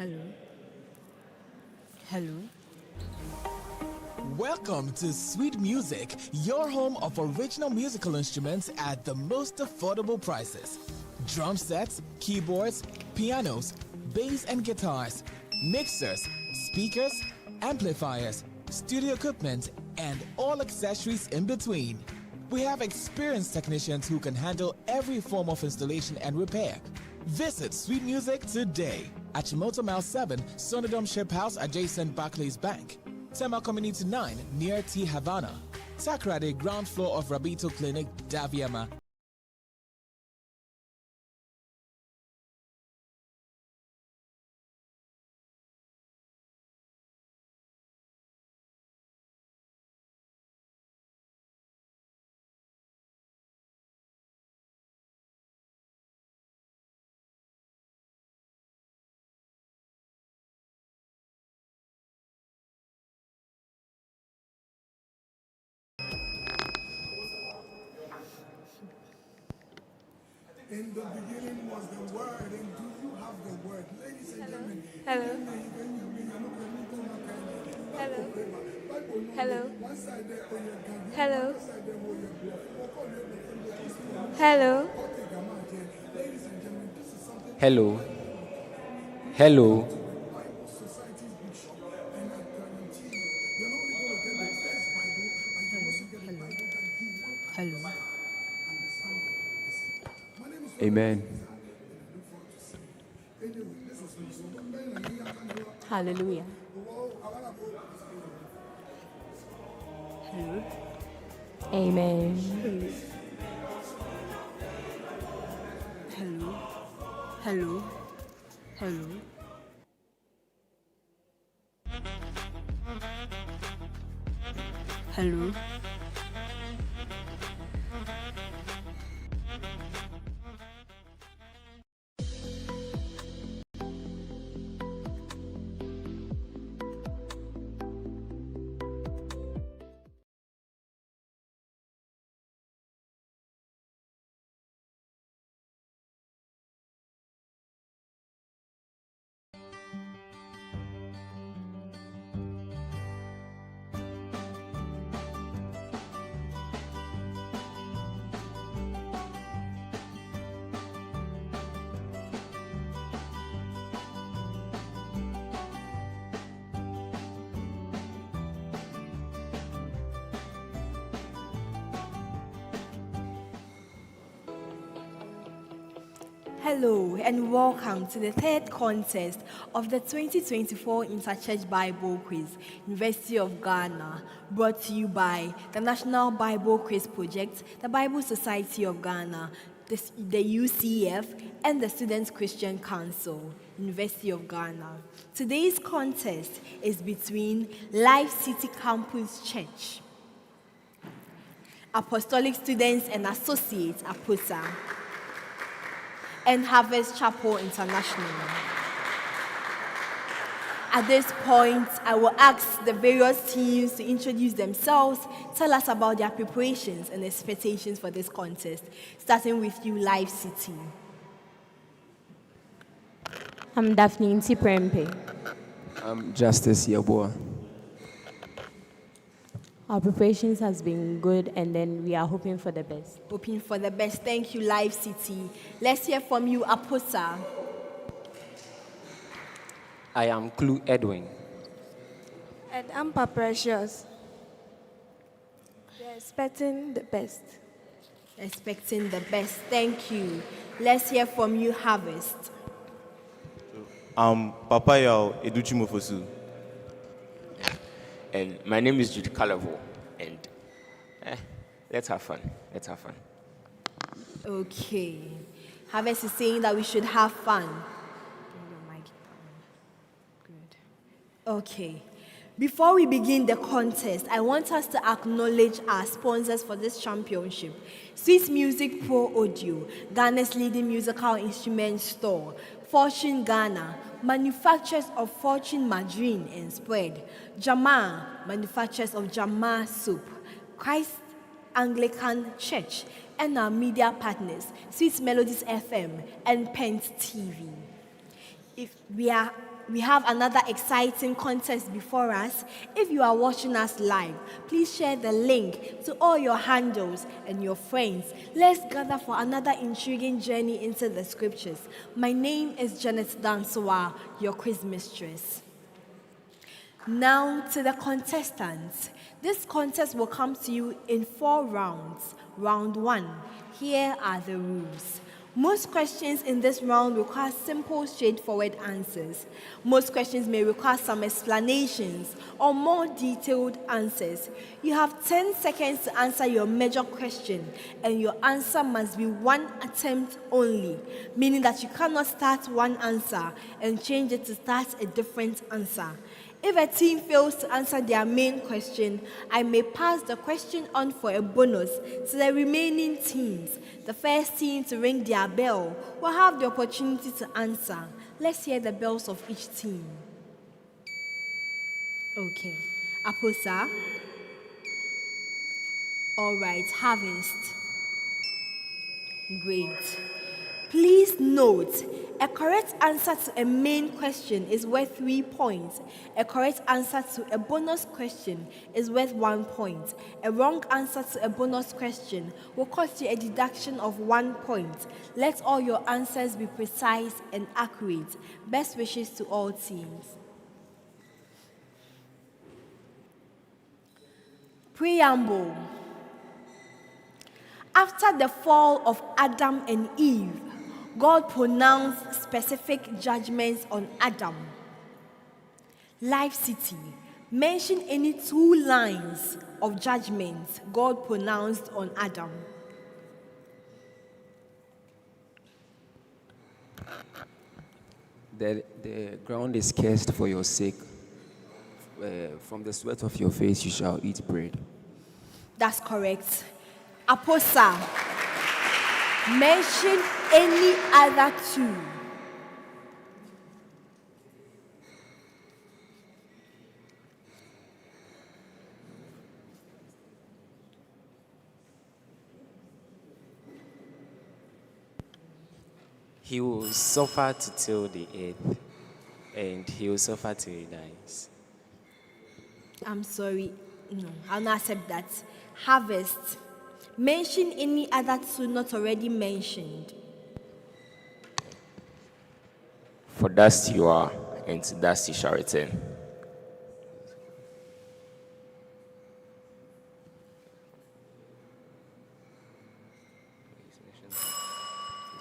Hello. Hello. Welcome to Sweet Music, your home of original musical instruments at the most affordable prices. Drum sets, keyboards, pianos, bass and guitars, mixers, speakers, amplifiers, studio equipment, and all accessories in between. We have experienced technicians who can handle every form of installation and repair. Visit Sweet Music today at Chimoto Mile 7, Sonodome Ship House adjacent Barclays Bank, Tema Community 9 near T Havana, Takrade ground floor of Rabito Clinic, Daviama. In the beginning was the word, and do you have the word? Ladies and gentlemen. Hello. Hello. Hello. Hello. Hello. Hello. Hello. Hello. Amen. Hallelujah. Hello. Amen. Hello. Hello. Hello. Hello. Hello and welcome to the third contest of the 2024 Interchurch Bible Quiz, University of Ghana, brought to you by the National Bible Quiz Project, the Bible Society of Ghana, the UCF, and the Students Christian Council, University of Ghana. Today's contest is between LIFECITY Campus Church, Apostolic Students and Associates, APOSA, and Harvest Chapel International. At this point, I will ask the various teams to introduce themselves, tell us about their preparations and expectations for this contest, starting with you, LIFECITY. I'm Daphne Ntiprempe. I'm Justice Yaboa. Our preparations has been good, and then we are hoping for the best. Hoping for the best. Thank you, LIFECITY. Let's hear from you, APOSA. I am Clue Edwin. And I'm Precious. We're expecting the best. Expecting the best. Thank you. Let's hear from you, Harvest. I'm Papaya Educhimofosu. And my name is Jude Calavo. And let's have fun. Let's have fun. Okay. Harvest is saying that we should have fun. Good. Okay. Before we begin the contest, I want us to acknowledge our sponsors for this championship. Swiss Music Pro Audio, Ghana's leading musical instrument store, Fortune Ghana, manufacturers of Fortune Margarine and Spread, Jamar, manufacturers of Jamar Soup, Christ Anglican Church, and our media partners, Sweet Melodies FM and Pent TV. we have another exciting contest before us. If you are watching us live, please share the link to all your handles and your friends. Let's gather for another intriguing journey into the scriptures. My name is Janet Dansoa, your quiz mistress. Now to the contestants. This contest will come to you in 4 rounds. Round 1. Here are the rules. Most questions in this round require simple, straightforward answers. Most questions may require some explanations or more detailed answers. You have 10 seconds to answer your major question, and your answer must be one attempt only, meaning that you cannot start one answer and change it to start a different answer. If a team fails to answer their main question, I may pass the question on for a bonus to the remaining teams. The first team to ring their bell will have the opportunity to answer. Let's hear the bells of each team. Okay. APOSA. All right. Harvest. Great. Please note, a correct answer to a main question is worth 3 points. A correct answer to a bonus question is worth 1 point. A wrong answer to a bonus question will cost you a deduction of 1 point. Let all your answers be precise and accurate. Best wishes to all teams. Preamble. After the fall of Adam and Eve, God pronounced specific judgments on Adam. LIFECITY. Mention any 2 lines of judgments God pronounced on Adam. The ground is cursed for your sake. From the sweat of your face you shall eat bread. That's correct. APOSA. Mention any other 2. He will suffer to till the earth, and he will suffer till he dies. I'm sorry. No, I'll not accept that. Harvest. Mention any other 2 not already mentioned. For dust you are, and to dust you shall return.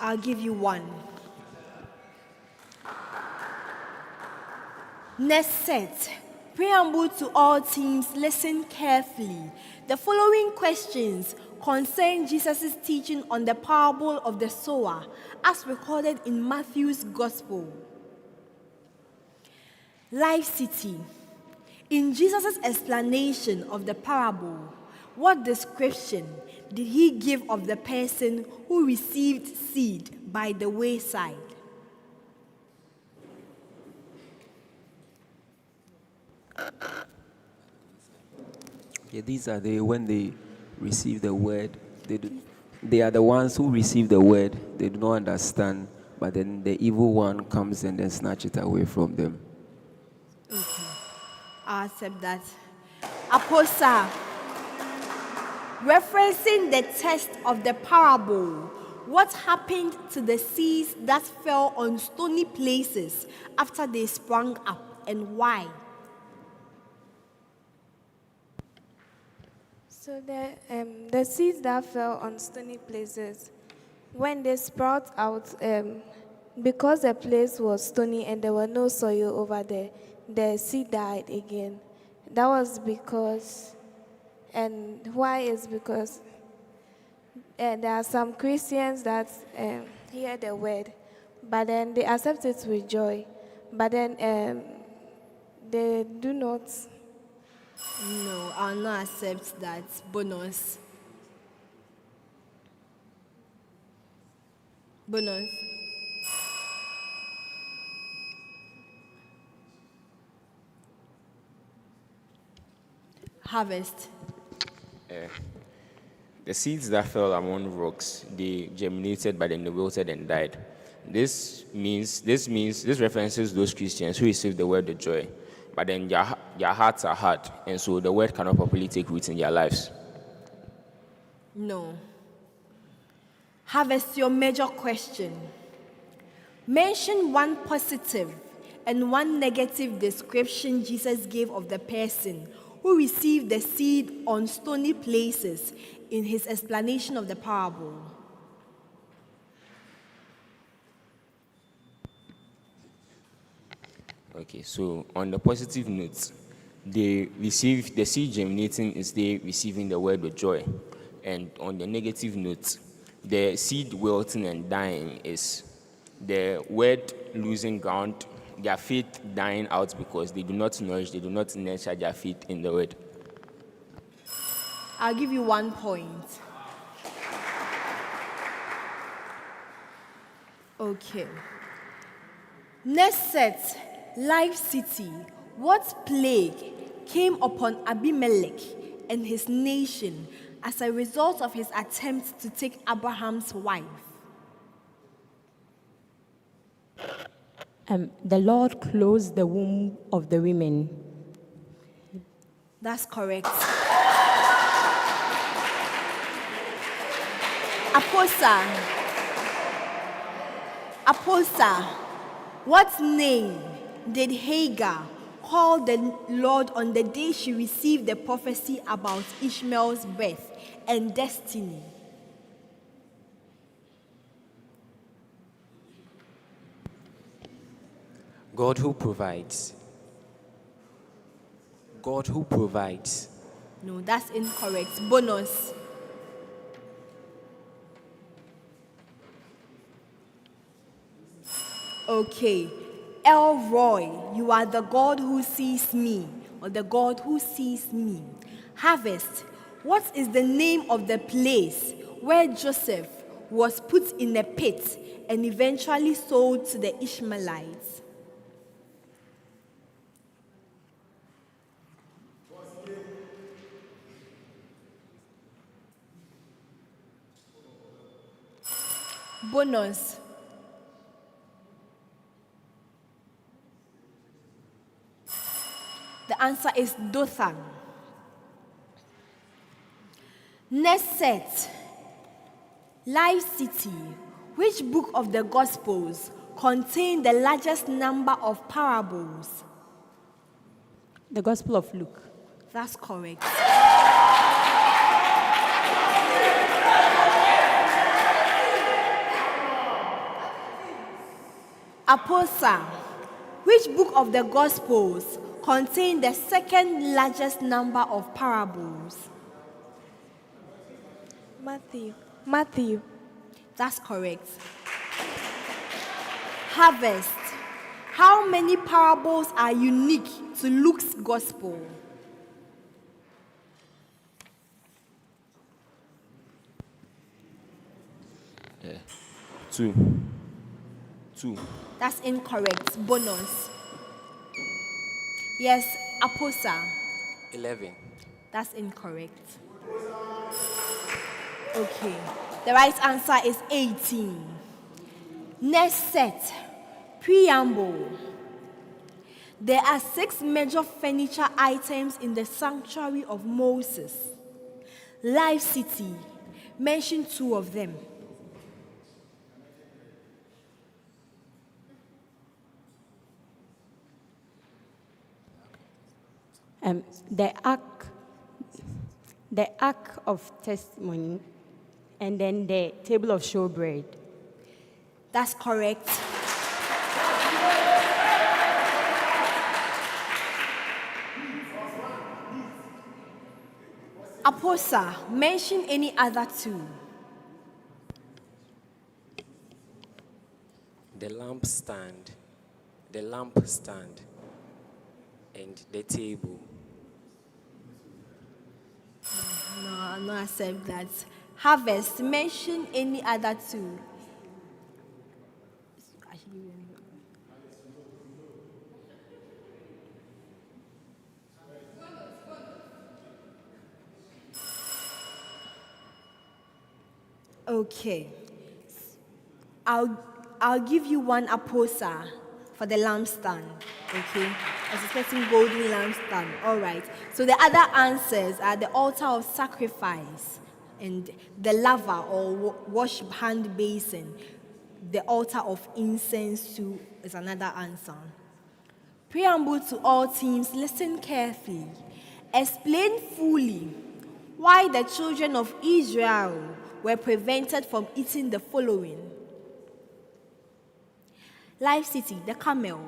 I'll give you 1. Next set. Preamble to all teams, listen carefully. The following questions concern Jesus' teaching on the parable of the sower, as recorded in Matthew's Gospel. LIFECITY. In Jesus' explanation of the parable, what description did he give of the person who received seed by the wayside? Yeah, these are when they receive the word. They are the ones who receive the word. They do not understand, but then the evil one comes and then snatch it away from them. Okay, I'll accept that. APOSA. Referencing the text of the parable, what happened to the seeds that fell on stony places after they sprung up, and why? So the seeds that fell on stony places, when they sprout out, because the place was stony and there was no soil over there, the seed died again. That was because, and why is because there are some Christians that hear the word, but then they accept it with joy, but then they do not. No, I'll not accept that bonus. Bonus. Harvest. The seeds that fell among rocks, they germinated, but then they wilted and died. This references those Christians who receive the word with joy, but then their hearts are hard, and so the word cannot properly take root in their lives. No. Harvest, your major question. Mention one positive and one negative description Jesus gave of the person who received the seed on stony places in his explanation of the parable. Okay, so on the positive note, the seed germinating is they receiving the word with joy. And on the negative note, the seed wilting and dying is the word losing ground, their faith dying out because they do not nurture their faith in the word. I'll give you 1 point. Okay. Next set, LIFECITY. What plague came upon Abimelech and his nation as a result of his attempt to take Abraham's wife? The Lord closed the womb of the women. That's correct. APOSA. What name did Hagar call the Lord on the day she received the prophecy about Ishmael's birth and destiny? God who provides. God who provides. No, that's incorrect. Bonus. Okay. Elroy, you are the God who sees me, or the God who sees me. Harvest, what is the name of the place where Joseph was put in a pit and eventually sold to the Ishmaelites? Bonus. The answer is Dothan. Next set, LIFECITY. Which book of the Gospels contain the largest number of parables? The Gospel of Luke. That's correct. APOSA. Which book of the Gospels contain the second largest number of parables? Matthew. That's correct. Harvest. How many parables are unique to Luke's Gospel? Two. That's incorrect. Bonus. Yes, APOSA. 11. That's incorrect. Okay. The right answer is 18. Next set, preamble. There are 6 major furniture items in the sanctuary of Moses. LIFECITY, mention 2 of them. The Ark of Testimony, and then the table of showbread. That's correct. APOSA, mention any other 2. The lampstand, and the table. No, I'll not accept that. Harvest, mention any other 2. Okay. I'll give you one APOSA for the lampstand. Okay? I was expecting golden lampstand. All right. So the other answers are the altar of sacrifice and the lava or wash hand basin. The altar of incense too is another answer. Preamble to all teams, listen carefully. Explain fully why the children of Israel were prevented from eating the following. LIFECITY, the camel.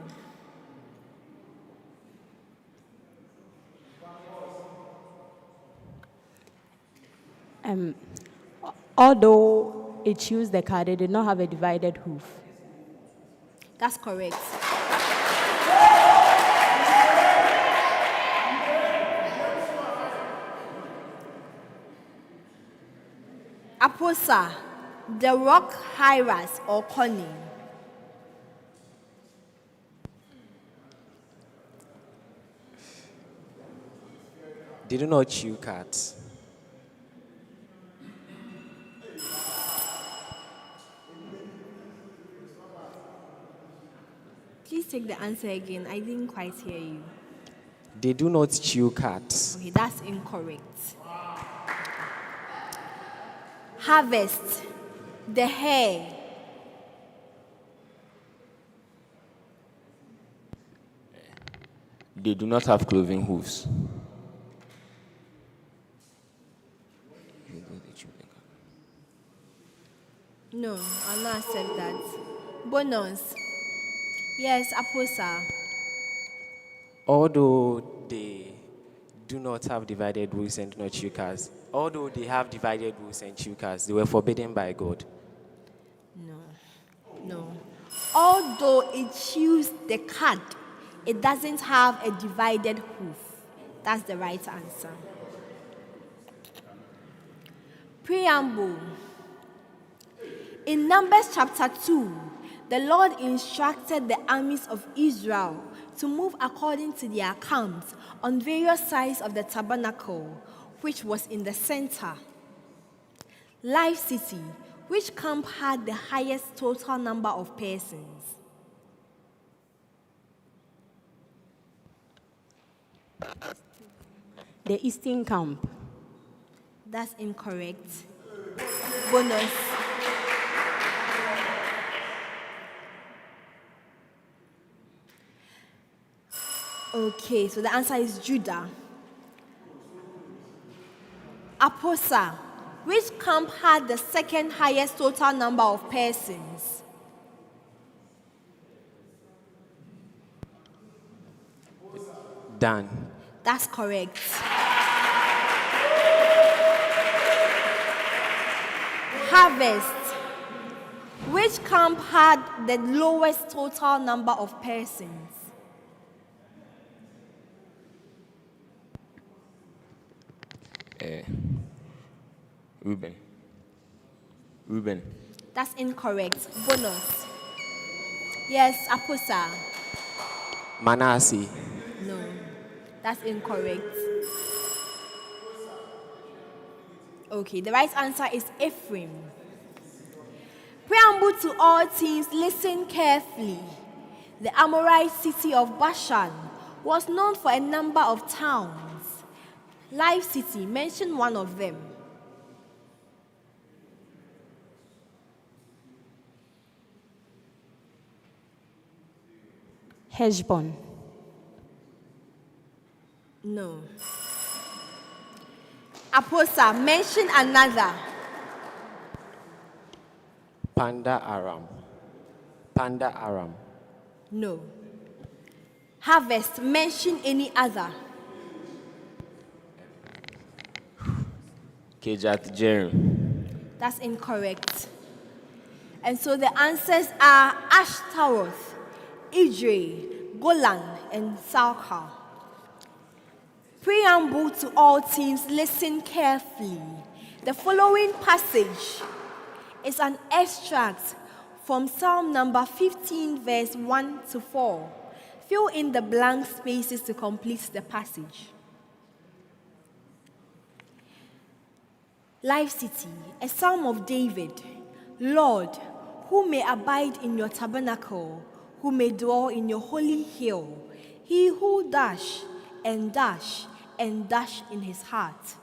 Although it chews the cud, it did not have a divided hoof. That's correct. APOSA, the rock hyras or cunning. They do not chew cats. Please take the answer again. I didn't quite hear you. They do not chew cats. Okay, that's incorrect. Harvest, the hair. They do not have cloven hooves. No, I'll not accept that. Bonus. Yes, APOSA. Although they do not have divided rules and do not chew cats, although they have divided rules and chew cats, they were forbidden by God. No. Although it chews the cud, it doesn't have a divided hoof. That's the right answer. Preamble. In Numbers chapter 2, the Lord instructed the armies of Israel to move according to their camps on various sides of the tabernacle, which was in the center. LIFECITY, which camp had the highest total number of persons? The eastern camp. That's incorrect. Bonus. Okay, so the answer is Judah. APOSA, which camp had the second highest total number of persons? Dan. That's correct. Harvest, which camp had the lowest total number of persons? Reuben. That's incorrect. Bonus. Yes, APOSA. Manasseh. No, that's incorrect. Okay, the right answer is Ephraim. Preamble to all teams, listen carefully. The Amorite city of Bashan was known for a number of towns. LIFECITY, mention one of them. Heshbon. No. APOSA, mention another. Panda Aram. No. Harvest, mention any other. Kirjath Jearim. That's incorrect. And so the answers are Ashtaroth, Idre, Golan, and Salka. Preamble to all teams, listen carefully. The following passage is an extract from Psalm number 15, verse 1 to 4. Fill in the blank spaces to complete the passage. LIFECITY, a psalm of David. Lord, who may abide in your tabernacle, who may dwell in your holy hill, he who dash and dash and dash in his heart.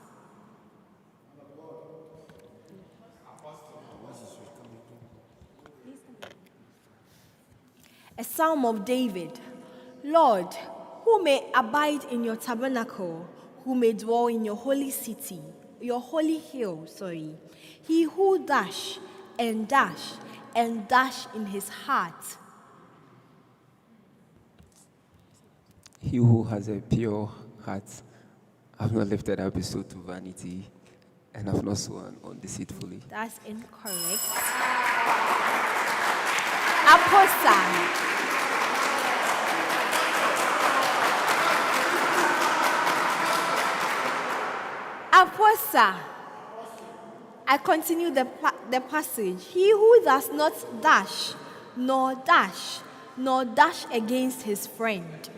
A psalm of David. Lord, who may abide in your tabernacle, who may dwell in your holy city, your holy hill, he who dash and dash and dash in his heart. He who has a pure heart, have not lifted up his soul to vanity, and have not sworn deceitfully. That's incorrect. APOSA. APOSA. I continue the passage. He who does not dash, nor dash against his friend.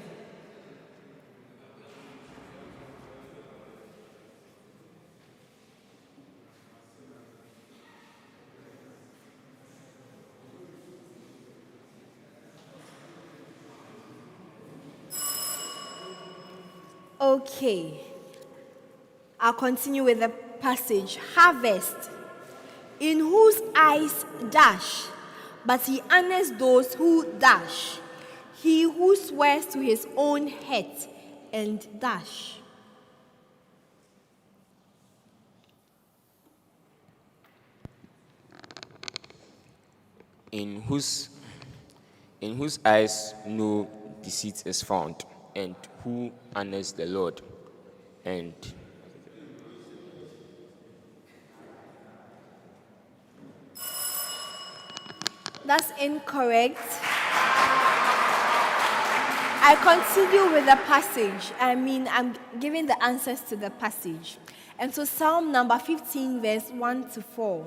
Okay, I'll continue with the passage. Harvest, in whose eyes dash, but he honors those who dash. He who swears to his own head and dash. In whose eyes no deceit is found, and who honors the Lord, and That's incorrect. I continue with the passage. I'm giving the answers to the passage. And so Psalm number 15, verse 1 to 4.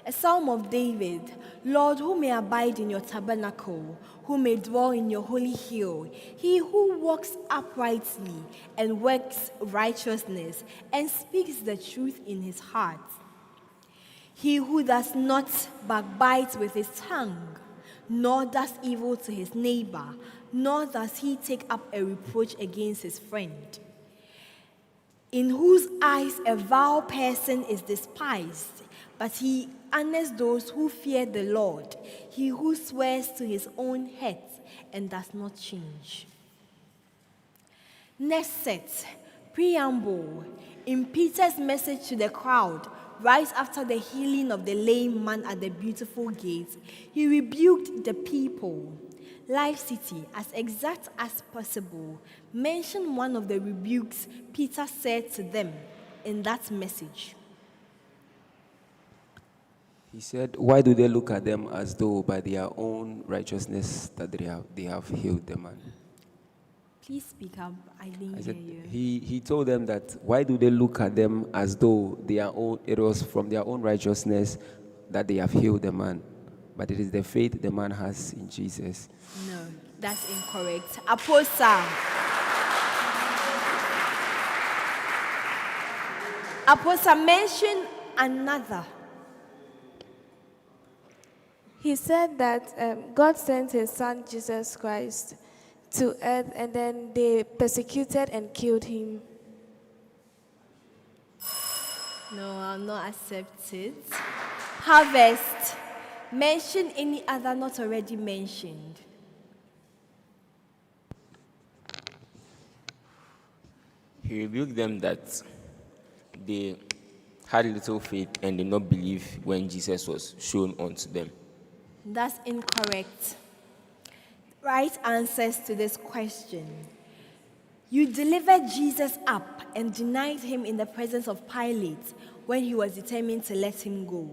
A psalm of David. Lord, who may abide in your tabernacle, who may dwell in your holy hill, he who walks uprightly and works righteousness and speaks the truth in his heart. He who does not backbite with his tongue, nor does evil to his neighbor, nor does he take up a reproach against his friend. In whose eyes a vile person is despised, but he honors those who fear the Lord. He who swears to his own head and does not change. Next set, preamble. In Peter's message to the crowd, right after the healing of the lame man at the beautiful gate, he rebuked the people. LIFECITY, as exact as possible, mention one of the rebukes Peter said to them in that message. He said, why do they look at them as though by their own righteousness that they have healed the man? Please speak up. I didn't hear you. He told them that why do they look at them as though it was from their own righteousness that they have healed the man, but it is the faith the man has in Jesus. No, that's incorrect. APOSA. APOSA, mention another. He said that God sent his son Jesus Christ to earth, and then they persecuted and killed him. No, I'll not accept it. Harvest. Mention any other not already mentioned. he rebuked them that they had little faith and did not believe when Jesus was shown unto them. That's incorrect. Right answers to this question. You delivered Jesus up and denied him in the presence of Pilate when he was determined to let him go.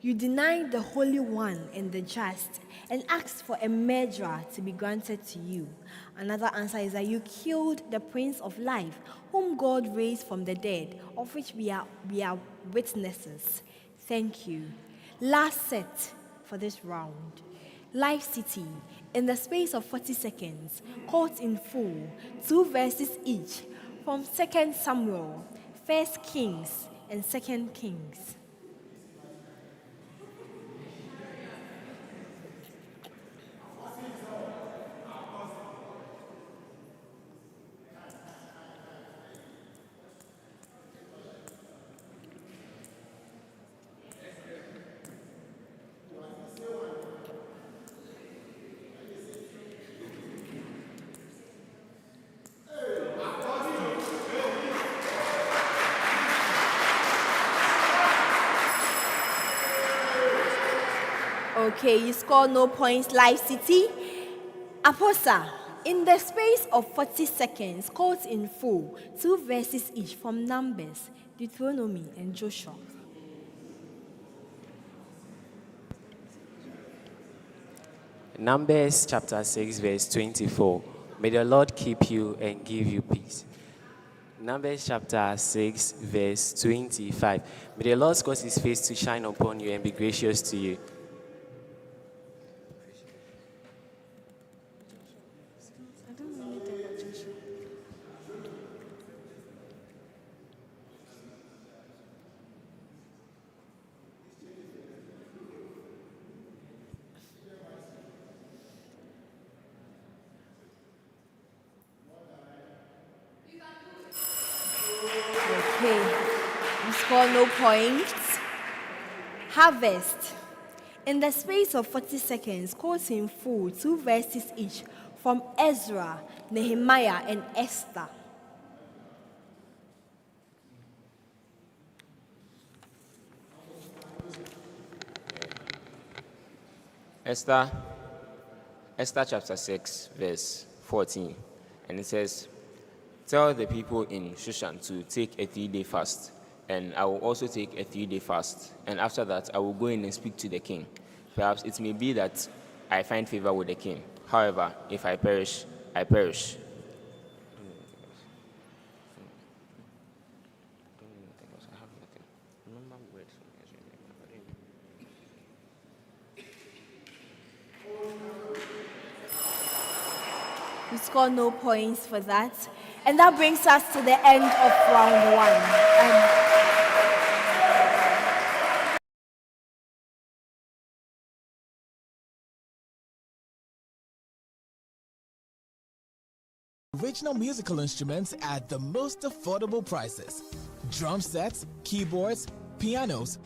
You denied the Holy One and the Just and asked for a murderer to be granted to you. Another answer is that you killed the Prince of Life, whom God raised from the dead, of which we are witnesses. Thank you. Last set for this round. LIFECITY, in the space of 40 seconds, quote in full 2 verses each from 2 Samuel, 1 Kings, and 2 Kings. Okay, you score no points, Life City. APOSA, in the space of 40 seconds, quote in full 2 verses each from Numbers, Deuteronomy, and Joshua. Numbers chapter 6, verse 24. May the Lord keep you and give you peace. Numbers chapter 6, verse 25. May the Lord cause his face to shine upon you and be gracious to you. Okay, you score no points. Harvest. In the space of 40 seconds, quote in full 2 verses each from Ezra, Nehemiah, and Esther. Esther chapter 6, verse 14. And it says, "Tell the people in Shushan to take a 3-day fast, and I will also take a 3-day fast. And after that, I will go in and speak to the king. Perhaps it may be that I find favor with the king. However, if I perish, I perish." You score no points for that. And that brings us to the end of round 1. Original musical instruments at the most affordable prices. Drum sets, keyboards, pianos,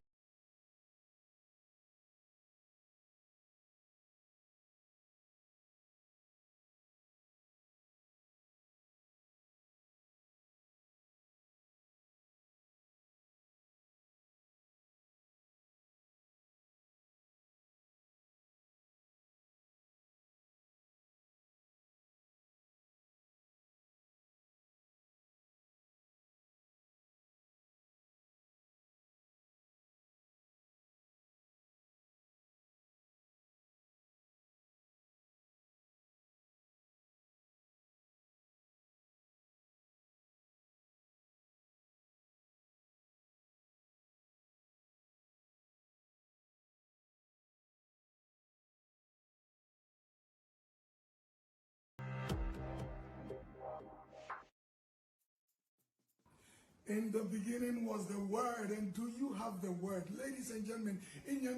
In the beginning was the Word, and do you have the Word? Ladies and gentlemen, in your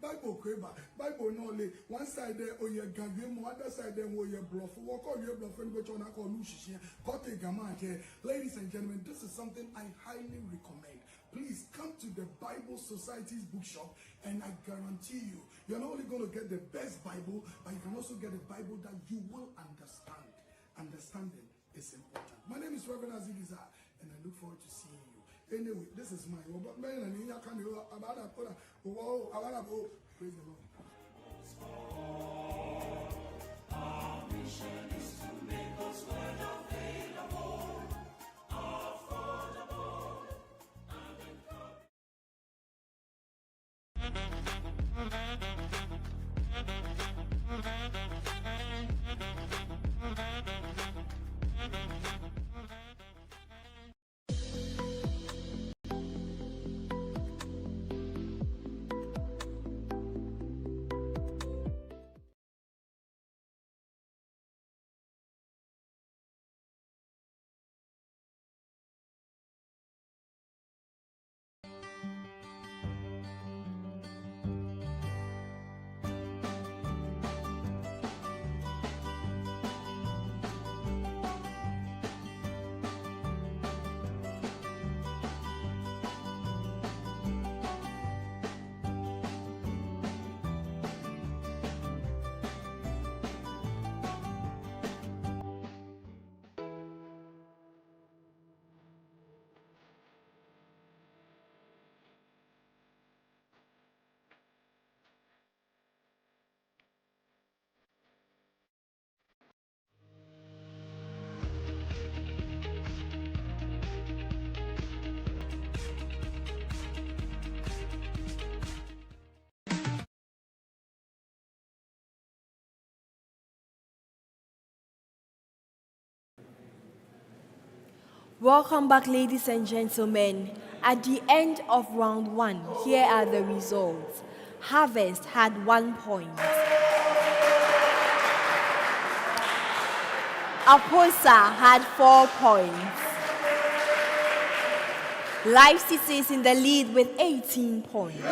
Bible kweba, Bible no le. One side there, oh yeah, Gavim, other side there, oh yeah, bluff. Walk all your bluff, and which one I call Lucia, Kote Gamake. Ladies and gentlemen, this is something I highly recommend. Please come to the Bible Society's bookshop, and I guarantee you, you're not only going to get the best Bible, but you can also get a Bible that you will understand. Understanding is important. My name is Reverend Azigiza, and I look forward to seeing you. Anyway, this is my praise the Lord. Welcome back, ladies and gentlemen. At the end of round 1, here are the results. Harvest had 1 point. APOSA had 4 points. LIFECITY is in the lead with 18 points.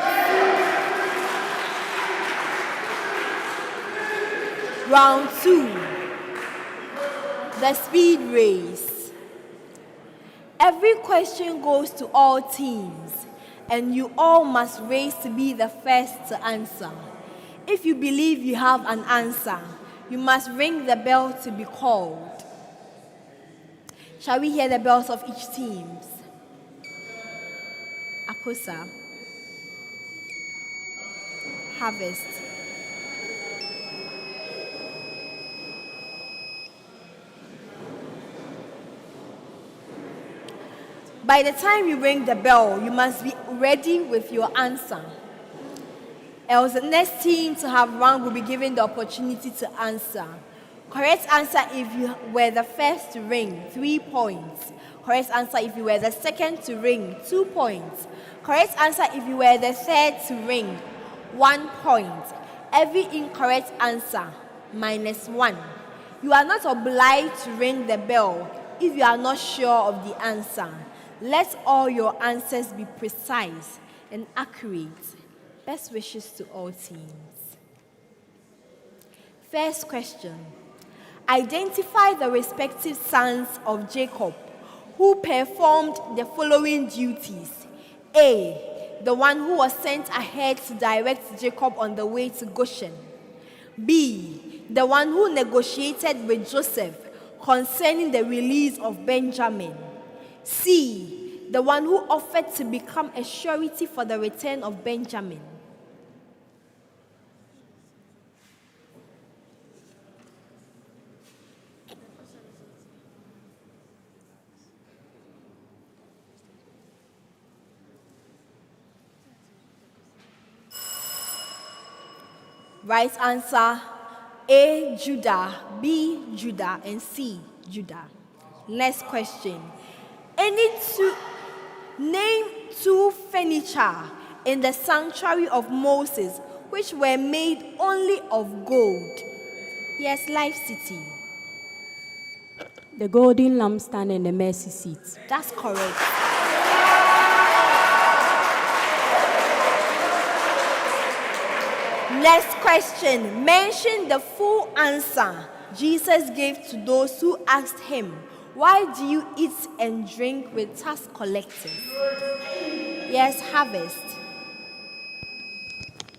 Round 2, the speed race. Every question goes to all teams, and you all must race to be the first to answer. If you believe you have an answer, you must ring the bell to be called. Shall we hear the bells of each team? APOSA. Harvest. By the time you ring the bell, you must be ready with your answer. Else the next team to have rung will be given the opportunity to answer. Correct answer if you were the first to ring, 3 points. Correct answer if you were the second to ring, 2 points. Correct answer if you were the third to ring, 1 point. Every incorrect answer, -1. You are not obliged to ring the bell if you are not sure of the answer. Let all your answers be precise and accurate. Best wishes to all teams. First question. Identify the respective sons of Jacob who performed the following duties. A, the one who was sent ahead to direct Jacob on the way to Goshen. B, the one who negotiated with Joseph concerning the release of Benjamin. C, the one who offered to become a surety for the return of Benjamin. Right answer, A, Judah, B, Judah, and C, Judah. Next question. Name 2 furniture in the sanctuary of Moses which were made only of gold. Yes, LIFECITY. The golden lampstand and the mercy seat. That's correct. Next question. Mention the full answer Jesus gave to those who asked him, "Why do you eat and drink with tax collectors?" Yes, Harvest.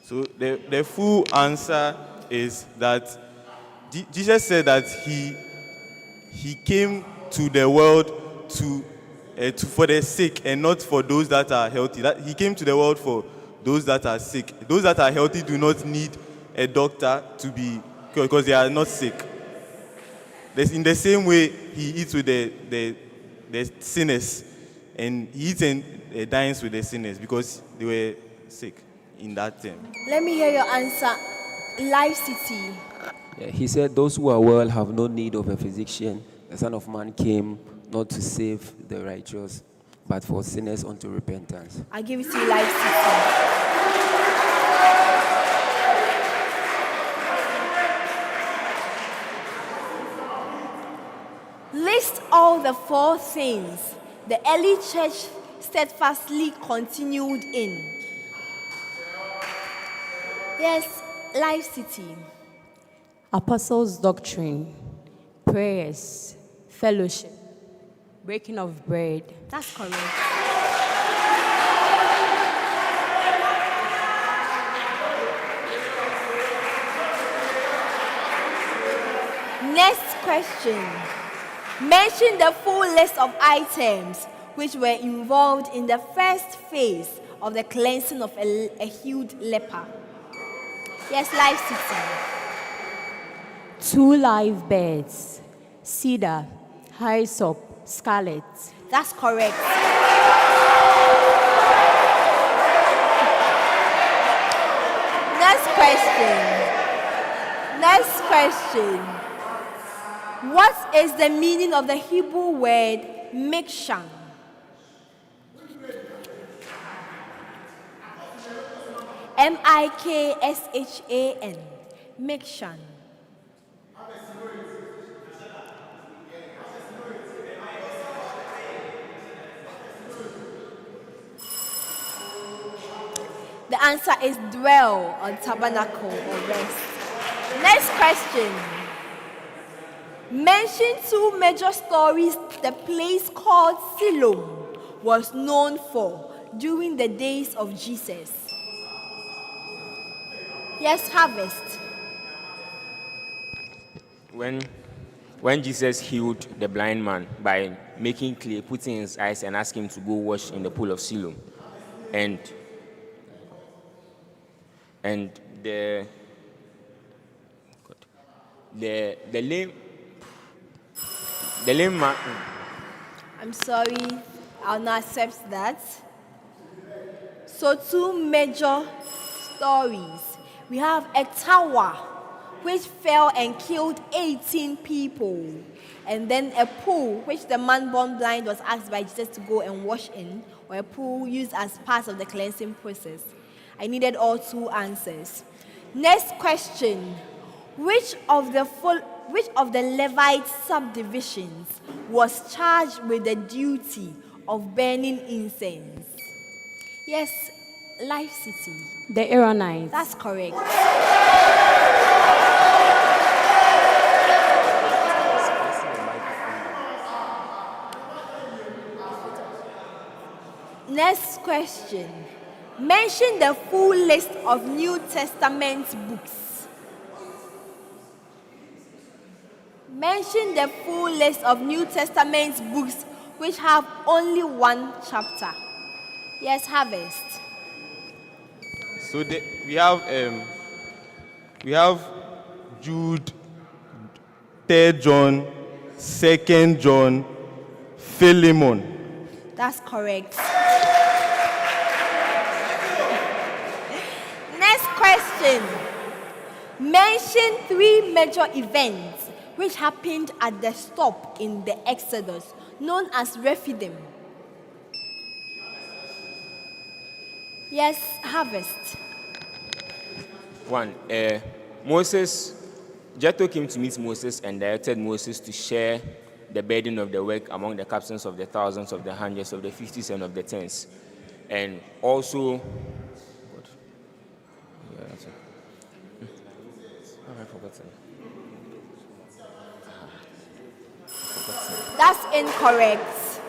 So the full answer is that Jesus said that he came to the world for the sick and not for those that are healthy. That he came to the world for those that are sick. Those that are healthy do not need a doctor to be cured because they are not sick. In the same way, he eats with the sinners, and he eats and dines with the sinners because they were sick in that term. Let me hear your answer. LIFECITY. Yeah, he said, those who are well have no need of a physician. The Son of Man came not to save the righteous, but for sinners unto repentance. I give it to you, LIFECITY. List all the 4 things the early church steadfastly continued in. Yes, LIFECITY. Apostles' doctrine, prayers, fellowship, breaking of bread. That's correct. Next question. Mention the full list of items which were involved in the first phase of the cleansing of a healed leper. Yes, LIFECITY. 2 live beds, cedar, hyssop, scarlet. That's correct. Next question. What is the meaning of the Hebrew word Mikshan. Mikshan. Mikshan. The answer is dwell or tabernacle or rest. Next question. Mention two major stories the place called Siloam was known for during the days of Jesus. Yes, harvest. When Jesus healed the blind man by making clay, putting in his eyes, and asking him to go wash in the pool of Siloam, and the lame man. I'm sorry, I'll not accept that. So two major stories. We have a tower which fell and killed 18 people. And then a pool which the man born blind was asked by Jesus to go and wash in, or a pool used as part of the cleansing process. I needed all two answers. Next question. Which of the Levite subdivisions was charged with the duty of burning incense? Yes, LIFECITY. The Aaronites. That's correct. Next question. Mention the full list of New Testament books. Mention the full list of New Testament books which have only one chapter. Yes, harvest. So we have Jude, 3rd John, 2nd John, Philemon. That's correct. Next question. Mention three major events which happened at the stop in the Exodus, known as Rephidim. Yes, harvest. One, Jethro came to meet Moses and directed Moses to share the burden of the work among the captains of the thousands, of the hundreds, of the fifties, and of the tens. And also, That's incorrect.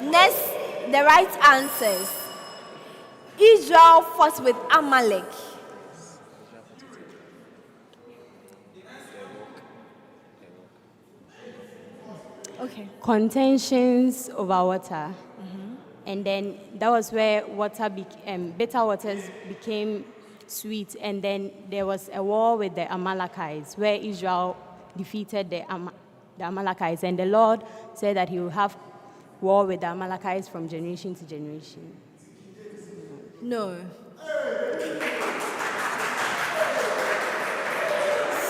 Next, the right answers. Israel fought with Amalek. Okay. Contentions over water. And then that was where bitter waters became sweet. And then there was a war with the Amalekites where Israel defeated the Amalekites. And the Lord said that he will have war with the Amalekites from generation to generation. No.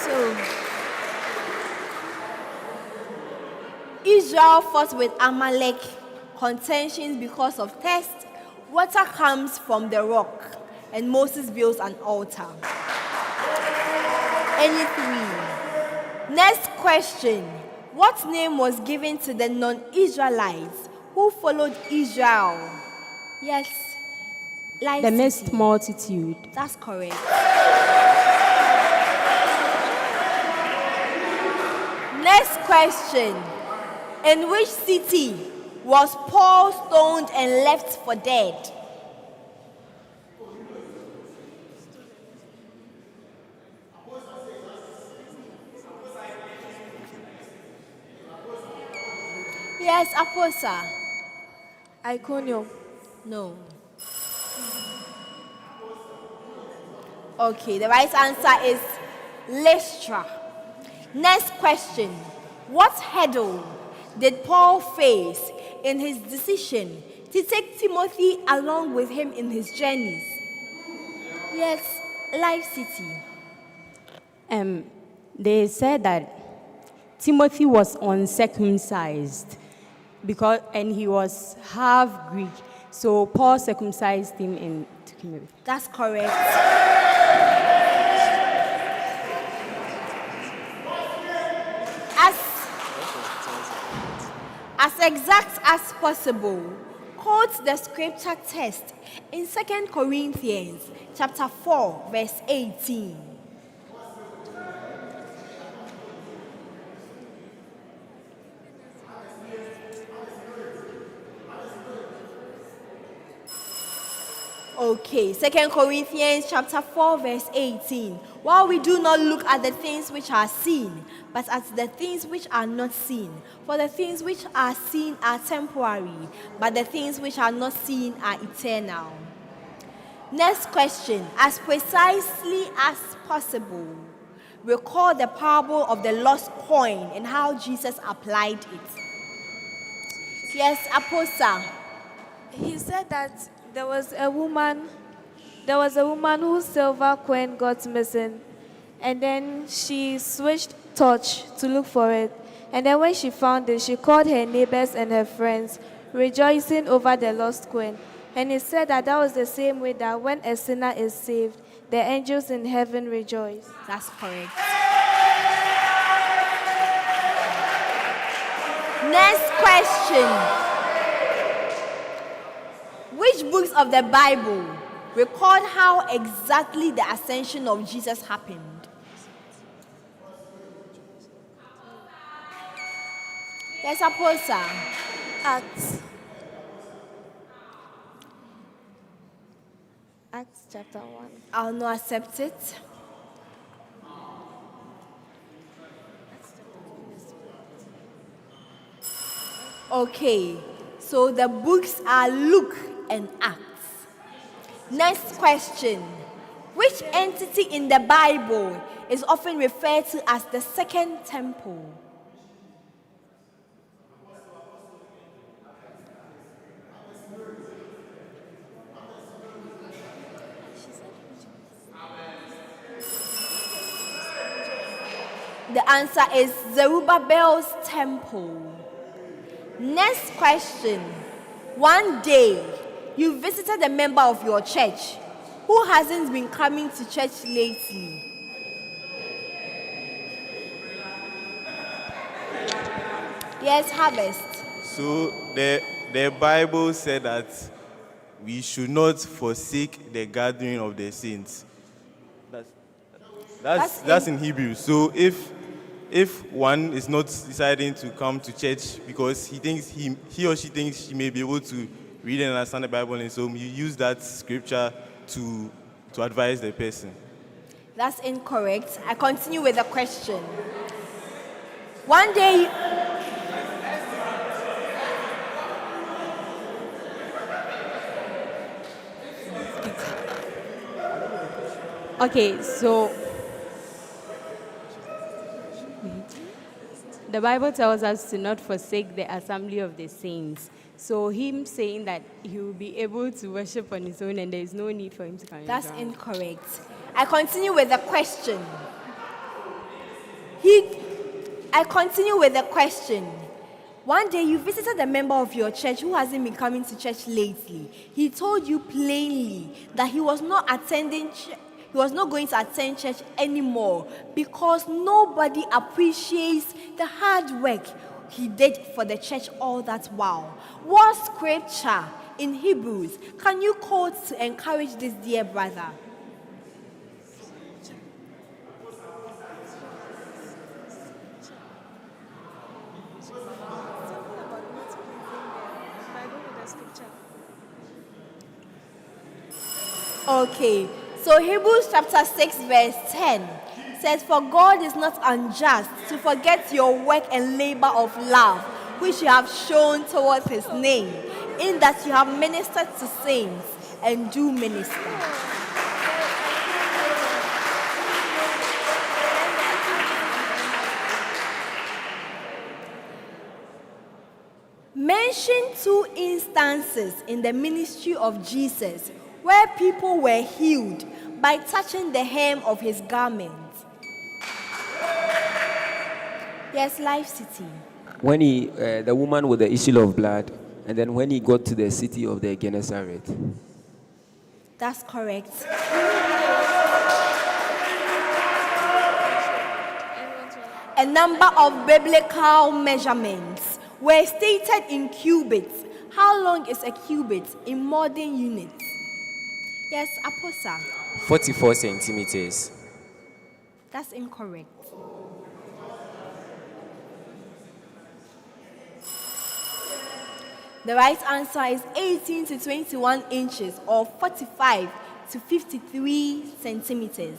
So, Israel fought with Amalek, contentions because of thirst. Water comes from the rock, and Moses builds an altar. Any three. Next question. What name was given to the non-Israelites who followed Israel? Yes. The mixed multitude. That's correct. Next question. In which city was Paul stoned and left for dead? Yes, APOSA. Iconium. No. Okay, the right answer is Lystra. Next question. What hurdle did Paul face in his decision to take Timothy along with him in his journeys? Yes, LIFECITY. They said that Timothy was uncircumcised, and he was half Greek. So Paul circumcised him and took him away. That's correct. As exact as possible, quote the scripture text in 2 Corinthians chapter 4, verse 18. Okay, 2 Corinthians chapter 4, verse 18. While we do not look at the things which are seen, but at the things which are not seen. For the things which are seen are temporary, but the things which are not seen are eternal. Next question. As precisely as possible, recall the parable of the lost coin and how Jesus applied it. Yes, APOSA. He said that there was a woman whose silver coin got missing, and then she switched torch to look for it. And then when she found it, she called her neighbors and her friends, rejoicing over the lost coin. And he said that was the same way that when a sinner is saved, the angels in heaven rejoice. That's correct. Next question. Which books of the Bible record how exactly the ascension of Jesus happened? Yes, APOSA. Acts chapter 1. I'll not accept it. Okay, so the books are Luke and Acts. Next question. Which entity in the Bible is often referred to as the second temple? The answer is Zerubbabel's temple. Next question. One day, you visited a member of your church who hasn't been coming to church lately. Yes, Harvest. So the Bible said that we should not forsake the gathering of the saints. That's in Hebrew. So if one is not deciding to come to church because he or she thinks she may be able to read and understand the Bible, and so you use that scripture to advise the person. That's incorrect. I continue with the question. One day. Okay, so the Bible tells us to not forsake the assembly of the saints. So him saying that he will be able to worship on his own and there is no need for him to come. That's incorrect. I continue with the question. One day you visited a member of your church who hasn't been coming to church lately. He told you plainly that he was not going to attend church anymore because nobody appreciates the hard work he did for the church all that while. What scripture in Hebrews can you quote to encourage this dear brother? Okay, so Hebrews chapter 6 verse 10 says, "For God is not unjust to forget your work and labor of love, which you have shown towards his name, in that you have ministered to saints and do minister." Mention 2 instances in the ministry of Jesus where people were healed by touching the hem of his garment. Yes, LifeCity. when he, the woman with the issue of blood, and then when he got to the city of the Gennesaret. That's correct. A number of biblical measurements were stated in cubits. How long is a cubit in modern units? Yes, APOSA. 44 centimeters. That's incorrect. The right answer is 18 to 21 inches or 45 to 53 centimeters.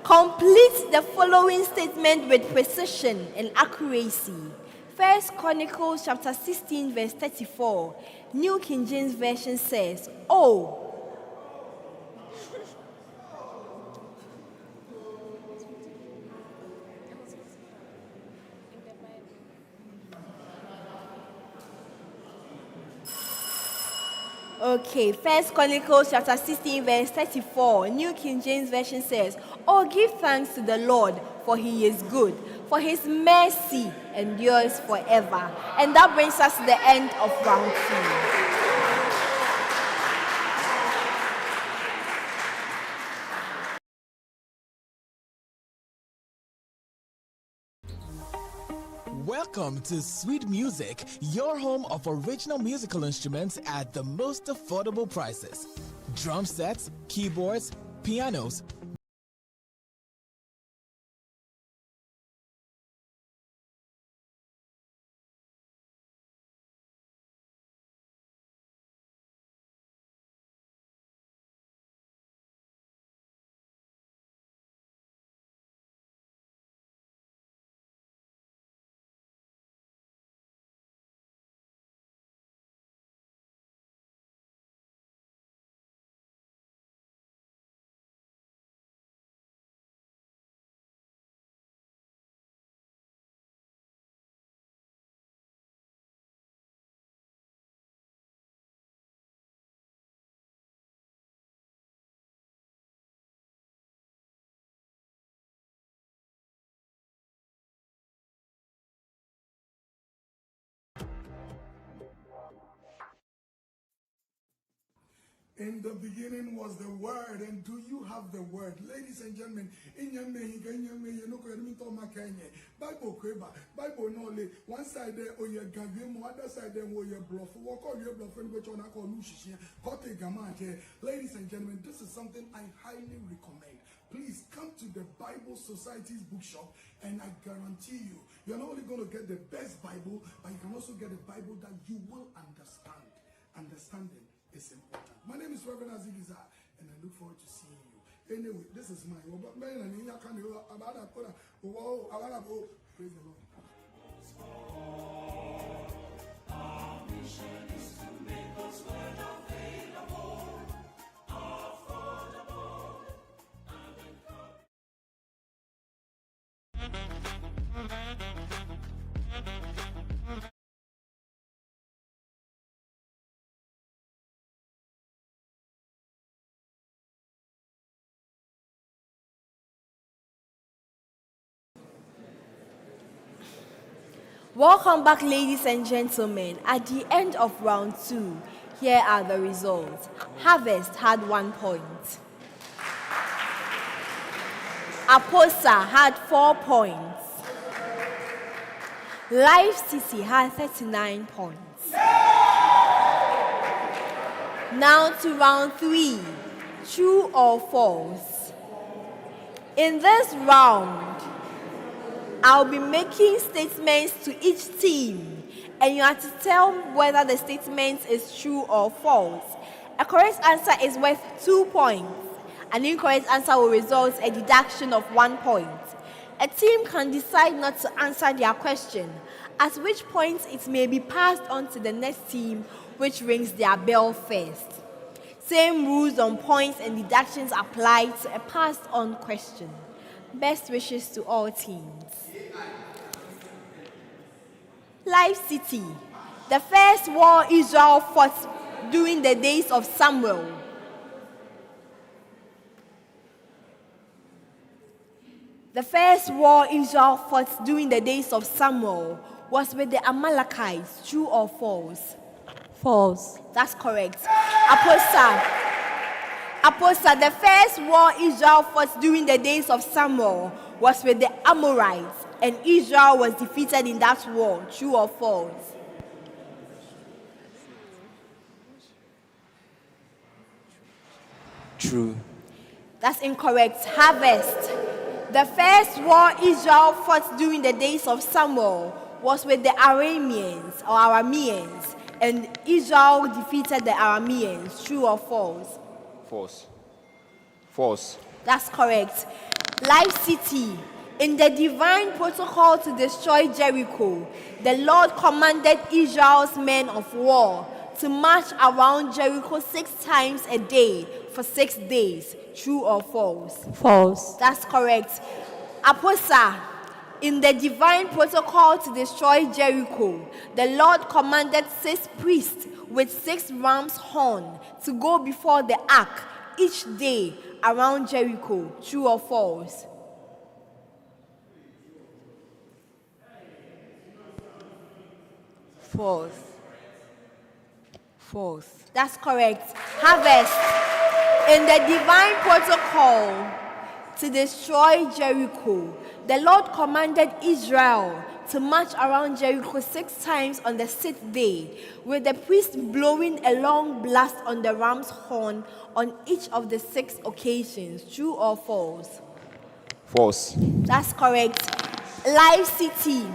Complete the following statement with precision and accuracy. First Chronicles chapter 16 verse 34. New King James Version says, "Oh, okay, First Chronicles chapter 16 verse 34, New King James Version says, "Oh, give thanks to the Lord, for he is good, for his mercy endures forever." And that brings us to the end of round 2. Welcome to Sweet Music, your home of original musical instruments at the most affordable prices. Drum sets, keyboards, pianos. In the beginning was the Word, and do you have the Word? Ladies and gentlemen, in your Bible kweba, Bible no le, one side there or your gagim, other side there or your bluff, walk on your bluff and which on I call Lucia, Kote Gamante. Ladies and gentlemen, this is something I highly recommend. Please come to the Bible Society's bookshop, and I guarantee you, you're not only going to get the best Bible, but you can also get a Bible that you will understand. Understanding is important. My name is Reverend Azigiza, and I look forward to seeing you. Anyway, this is my praise the Lord. Our mission is to make God's word available, affordable, Welcome back, ladies and gentlemen. At the end of round 2, here are the results. Harvest had 1 point. APOSA had 4 points. LIFECITY had 39 points. Now to round 3, true or false. In this round, I'll be making statements to each team, and you have to tell whether the statement is true or false. A correct answer is worth 2 points. An incorrect answer will result in a deduction of 1 point. A team can decide not to answer their question, at which point it may be passed on to the next team, which rings their bell first. Same rules on points and deductions apply to a passed on question. Best wishes to all teams. LIFECITY, the first war Israel fought during the days of Samuel. The first war Israel fought during the days of Samuel was with the Amalekites. True or false? False. That's correct. Aposa, the first war Israel fought during the days of Samuel was with the Amorites, and Israel was defeated in that war. True or false? True. That's incorrect. Harvest. The first war Israel fought during the days of Samuel was with the Arameans, and Israel defeated the Arameans. True or false? False. False. That's correct. LIFECITY. In the divine protocol to destroy Jericho, the Lord commanded Israel's men of war to march around Jericho 6 times a day for 6 days. True or false? False. That's correct. Aposa. In the divine protocol to destroy Jericho, the Lord commanded 6 priests with 6 ram's horn to go before the ark each day around Jericho. True or false? False. False. That's correct. Harvest. In the divine protocol to destroy Jericho, the Lord commanded Israel to march around Jericho 6 times on the 6th day, with the priest blowing a long blast on the ram's horn on each of the 6 occasions. True or false? False. That's correct. LIFECITY.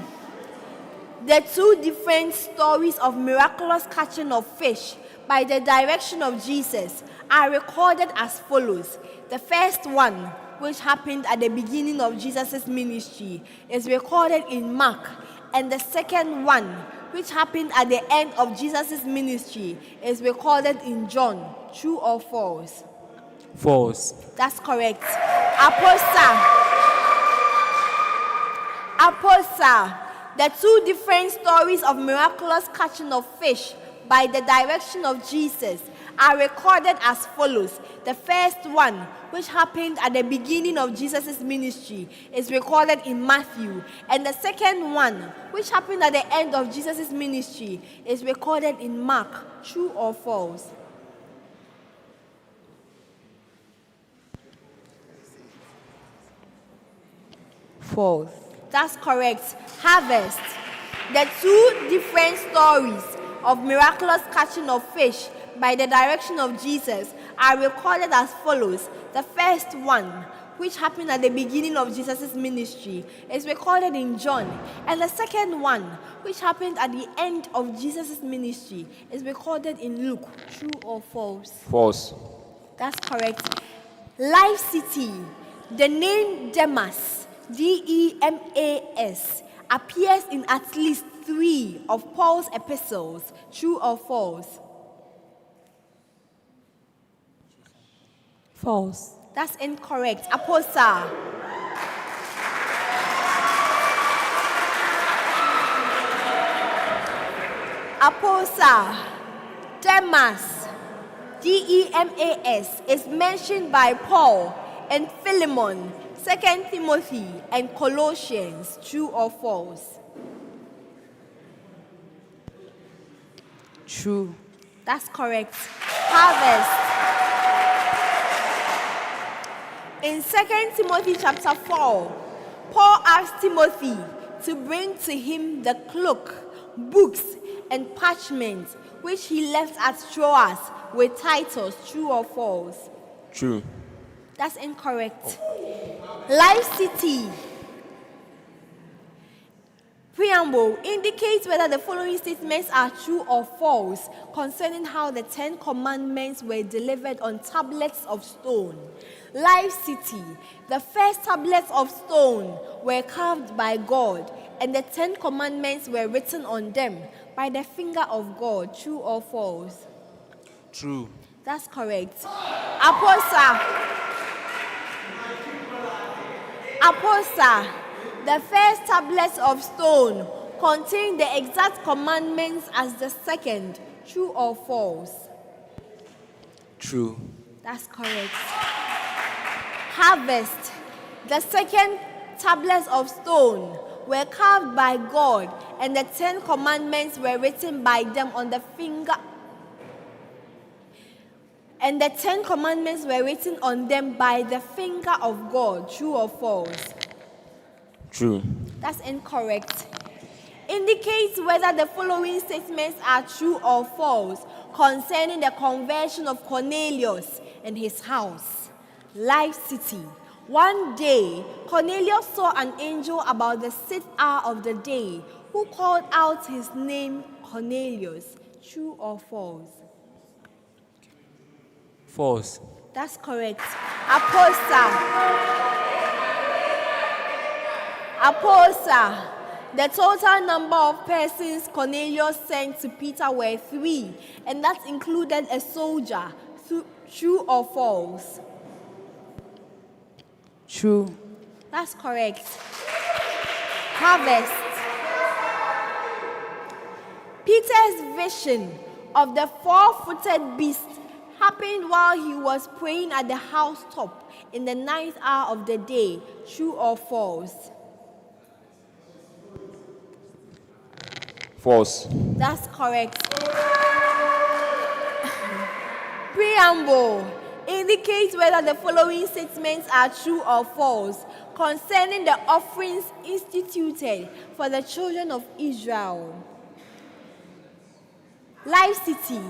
The 2 different stories of miraculous catching of fish by the direction of Jesus are recorded as follows. The first one, which happened at the beginning of Jesus' ministry, is recorded in Mark, and the second one, which happened at the end of Jesus' ministry, is recorded in John. True or false? False. That's correct. Aposa. The 2 different stories of miraculous catching of fish by the direction of Jesus are recorded as follows. The first one, which happened at the beginning of Jesus' ministry, is recorded in Matthew. And the second one, which happened at the end of Jesus' ministry, is recorded in Mark. True or false? False. That's correct. Harvest. The 2 different stories of miraculous catching of fish by the direction of Jesus are recorded as follows. The first one, which happened at the beginning of Jesus' ministry, is recorded in John. And the second one, which happened at the end of Jesus' ministry, is recorded in Luke. True or false? False. That's correct. LIFECITY. The name Demas, D-E-M-A-S, appears in at least 3 of Paul's epistles. True or false? False. That's incorrect. Aposa. Demas, D-E-M-A-S, is mentioned by Paul and Philemon, 2 Timothy, and Colossians. True or false? True. That's correct. Harvest. In 2 Timothy chapter 4, Paul asked Timothy to bring to him the cloak, books, and parchments which he left at Troas with Titus. True or false? True. That's incorrect. LIFECITY. Preamble indicates whether the following statements are true or false concerning how the 10 commandments were delivered on tablets of stone. LIFECITY. The first tablets of stone were carved by God, and the 10 commandments were written on them by the finger of God. True or false? True. That's correct. Aposa. The first tablets of stone contain the exact commandments as the second. True or false? True. That's correct. Harvest. The second tablets of stone were carved by God, and the 10 commandments were written by them on the finger. And the 10 commandments were written on them by the finger of God. True or false? True. That's incorrect. Indicate whether the following statements are true or false concerning the conversion of Cornelius and his house. LIFECITY. One day, Cornelius saw an angel about the 6th hour of the day who called out his name Cornelius. True or false? False. That's correct. APOSA. APOSA. The total number of persons Cornelius sent to Peter were 3, and that included a soldier. True or false? True. That's correct. Harvest. Peter's vision of the 4-footed beast happened while he was praying at the housetop in the 9th hour of the day. True or false? False. That's correct. Preamble. Indicate whether the following statements are true or false concerning the offerings instituted for the children of Israel. LIFECITY.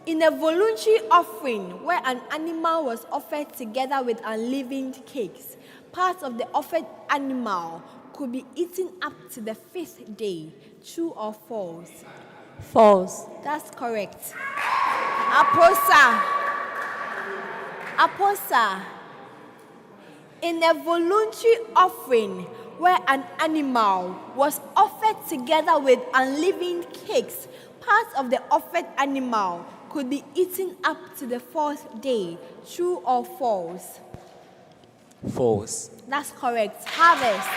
In a voluntary offering where an animal was offered together with unleavened cakes, parts of the offered animal could be eaten up to the 5th day. True or false? False. That's correct. APOSA. APOSA. In a voluntary offering where an animal was offered together with unleavened cakes, parts of the offered animal could be eaten up to the 4th day. True or false? False. That's correct. Harvest.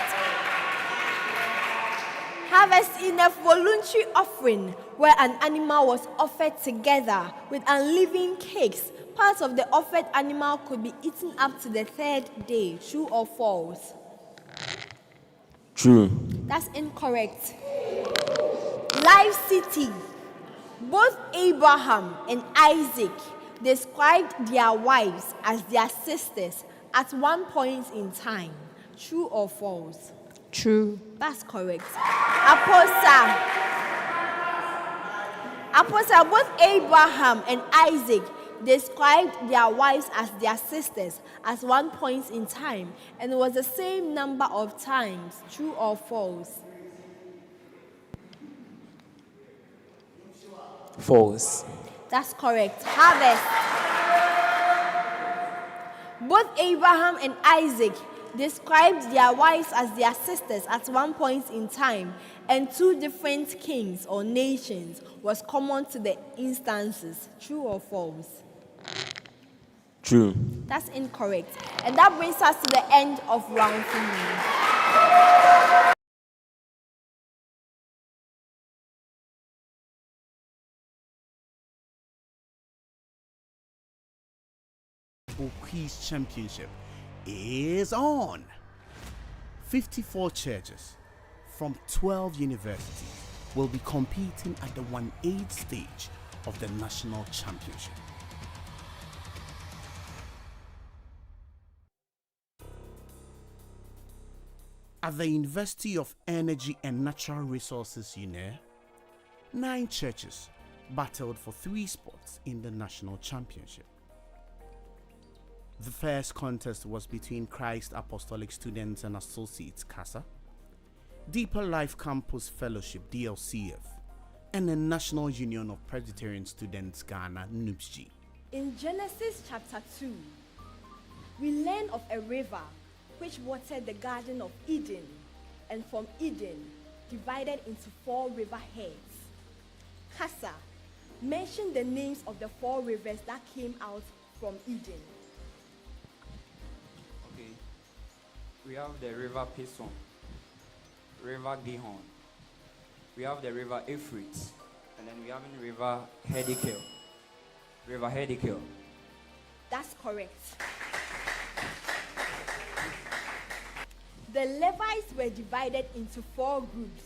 Harvest. In a voluntary offering where an animal was offered together with unleavened cakes, parts of the offered animal could be eaten up to the 3rd day. True or false? True. That's incorrect. LIFECITY. Both Abraham and Isaac described their wives as their sisters at one point in time. True or false? True. That's correct. APOSA. APOSA. Both Abraham and Isaac described their wives as their sisters at one point in time, and it was the same number of times. True or false? False. That's correct. Harvest. Both Abraham and Isaac described their wives as their sisters at one point in time, and 2 different kings or nations was common to the instances. True or false? True. That's incorrect. And that brings us to the end of round 3. Quiz Championship is on. 54 churches from 12 universities will be competing at the 1/8 stage of the national championship. At the University of Energy and Natural Resources, 9 churches battled for 3 spots in the national championship. The first contest was between Christ Apostolic Students and Associates CASA, Deeper Life Campus Fellowship DLCF, and the National Union of Presbyterian Students Ghana NUPSG. In Genesis chapter 2, we learn of a river which watered the Garden of Eden, and from Eden divided into 4 river heads. CASA mentioned the names of the 4 rivers that came out from Eden. Okay. We have the river Pison, river Gihon. We have the river Euphrates, and then we have the river Hedikel. River Hedikel. That's correct. The Levites were divided into 4 groups,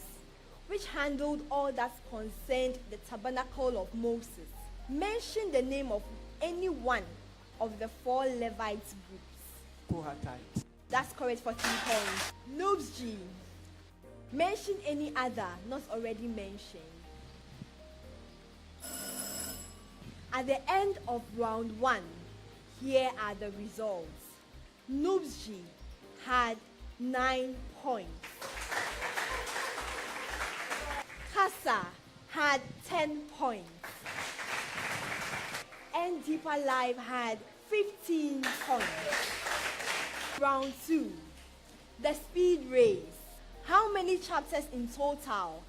which handled all that concerned the tabernacle of Moses. Mention the name of any one of the 4 Levites groups. Kohathites. That's correct for 3 points. Noobs G. Mention any other not already mentioned. At the end of round 1, here are the results. Noobs G had 9 points. Kasa had 10 points. And Deeper Life had 15 points. Round 2, the speed race. How many chapters in total?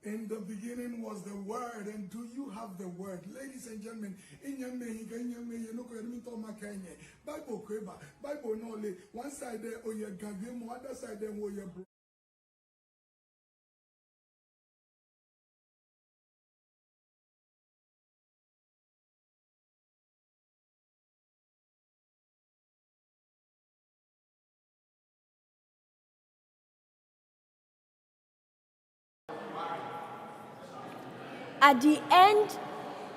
In the beginning was the word, and do you have the word? Ladies and gentlemen, in your Bible kweba, Bible no le, one side there or your gagim, other side there or your bro. At the end,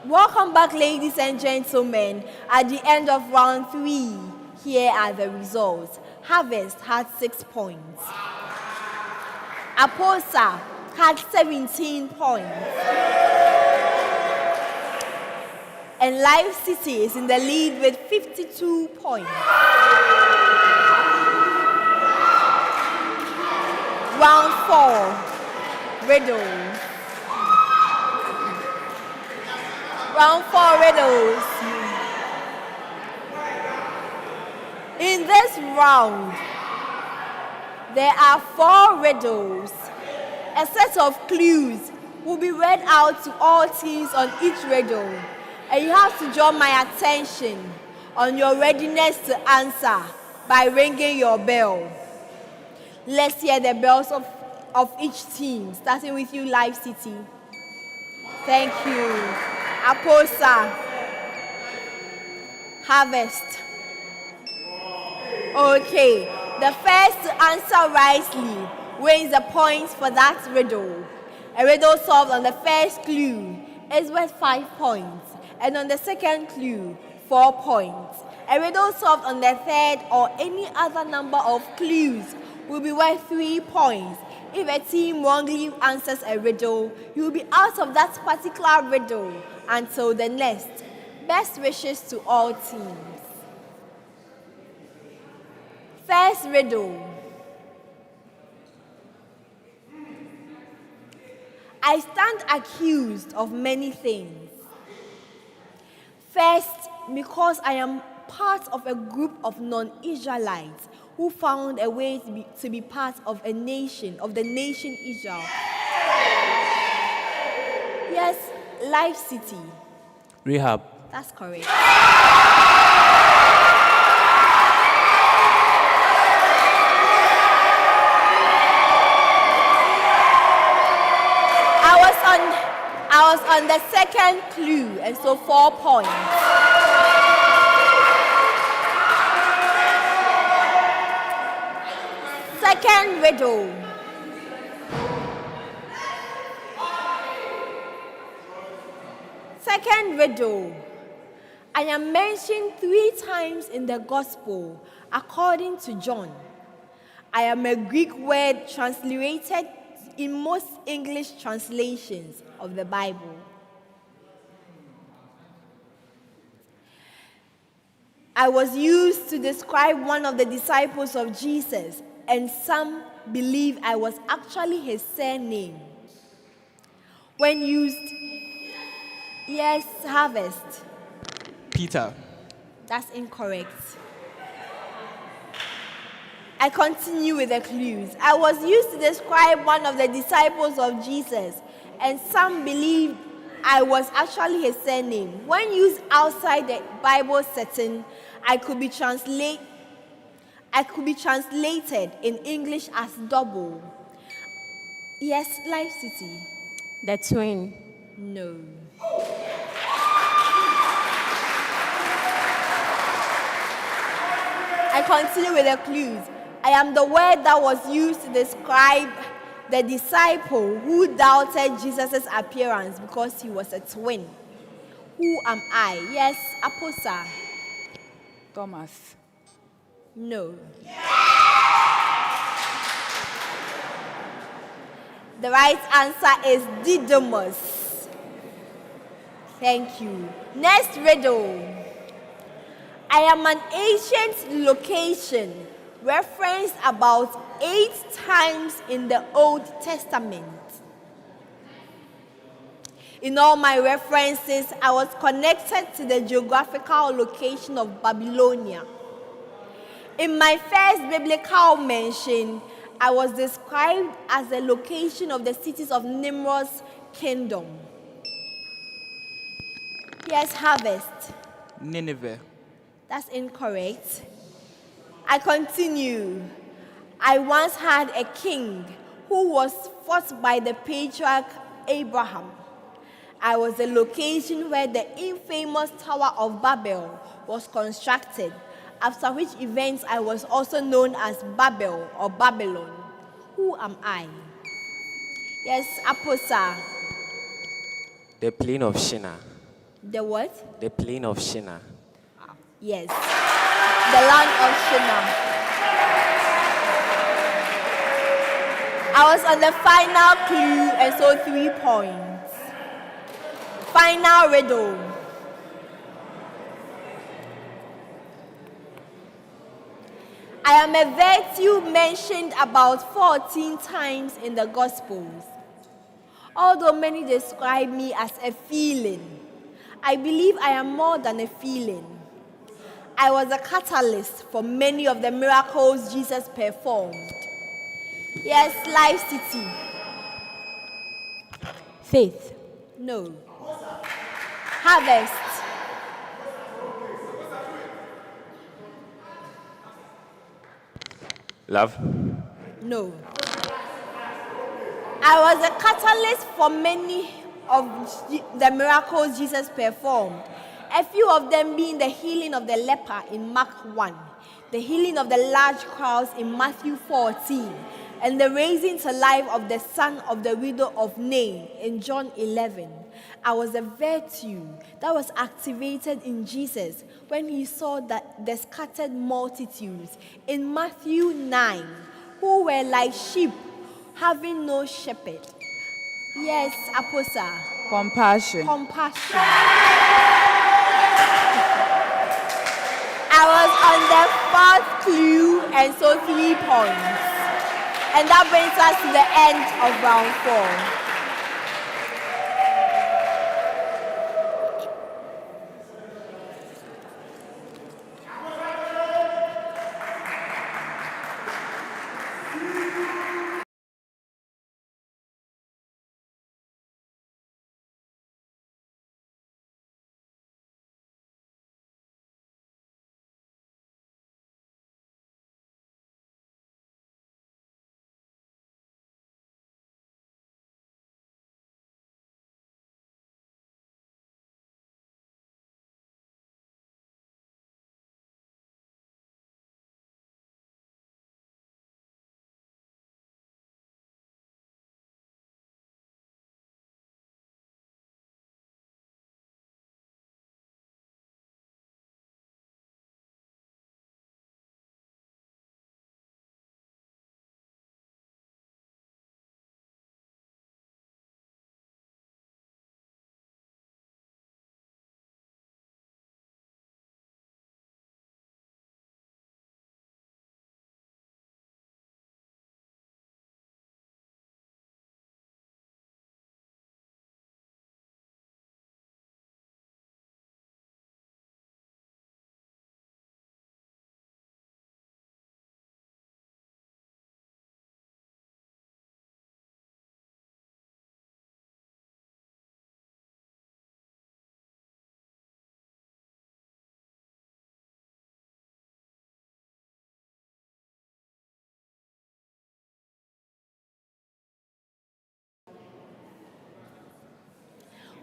welcome back, ladies and gentlemen. At the end of round 3, here are the results. Harvest had 6 points. APOSA had 17 points. And LIFECITY is in the lead with 52 points. Round 4, riddles. Round 4 riddles. In this round, there are 4 riddles. A set of clues will be read out to all teams on each riddle. And you have to draw my attention on your readiness to answer by ringing your bell. Let's hear the bells of each team, starting with you, LIFECITY. Thank you. APOSA. Harvest. Okay, the first to answer rightly wins the points for that riddle. A riddle solved on the first clue is worth 5 points, and on the second clue, 4 points. A riddle solved on the third or any other number of clues will be worth 3 points. If a team wrongly answers a riddle, you will be out of that particular riddle until the next. Best wishes to all teams. First riddle. I stand accused of many things. First, because I am part of a group of non-Israelites who found a way to be part of a nation, of the nation Israel. Yes, LIFECITY. Rehab. That's correct. I was on the second clue, and so 4 points. Second riddle. Second riddle. I am mentioned 3 times in the Gospel according to John. I am a Greek word translated in most English translations of the Bible. I was used to describe one of the disciples of Jesus, and some believe I was actually his surname. When used, yes, harvest. Peter. That's incorrect. I continue with the clues. I was used to describe one of the disciples of Jesus, and some believe I was actually his surname. When used outside the Bible setting, I could be translated in English as double. Yes, Life City. The twin. No. I continue with the clues. I am the word that was used to describe the disciple who doubted Jesus' appearance because he was a twin. Who am I? Yes, APOSA. Thomas. No. The right answer is Didymus. Thank you. Next riddle. I am an ancient location referenced about 8 times in the Old Testament. In all my references, I was connected to the geographical location of Babylonia. In my first biblical mention, I was described as the location of the cities of Nimrod's kingdom. Yes, harvest. Nineveh. That's incorrect. I continue. I once had a king who was fought by the patriarch Abraham. I was the location where the infamous Tower of Babel was constructed, after which events I was also known as Babel or Babylon. Who am I? Yes, APOSA. The plain of Shinar. The what? The plain of Shinar. Yes. The land of Shinar. I was on the final clue, and so 3 points. Final riddle. I am a virtue mentioned about 14 times in the Gospels. Although many describe me as a feeling, I believe I am more than a feeling. I was a catalyst for many of the miracles Jesus performed. Yes, Life City. Faith. No. Harvest. Love. No. I was a catalyst for many of the miracles Jesus performed. A few of them being the healing of the leper in Mark 1, the healing of the large crowds in Matthew 14, and the raising to life of the son of the widow of Nain in John 11. I was a virtue that was activated in Jesus when he saw that the scattered multitudes in Matthew 9 who were like sheep having no shepherd. Yes, APOSA. Compassion. Compassion. I was on the 4th clue, and so 3 points. And that brings us to the end of round 4.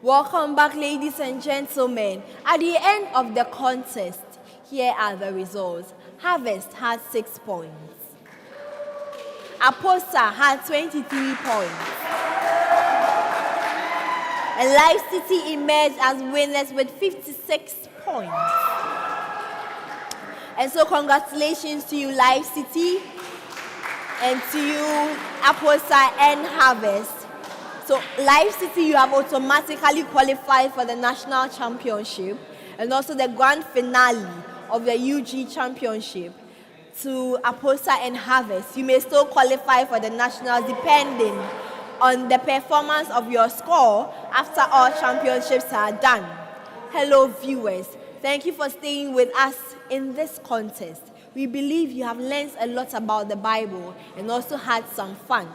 Welcome back, ladies and gentlemen. At the end of the contest, here are the results. Harvest had 6 points. APOSA had 23 points. And LIFECITY emerged as winners with 56 points. And so congratulations to you, LIFECITY, and to you, APOSA and Harvest. So LIFECITY, you have automatically qualified for the national championship and also the grand finale of the UG championship. To APOSA and Harvest, you may still qualify for the nationals depending on the performance of your score after all championships are done. Hello viewers, thank you for staying with us in this contest. We believe you have learned a lot about the Bible and also had some fun.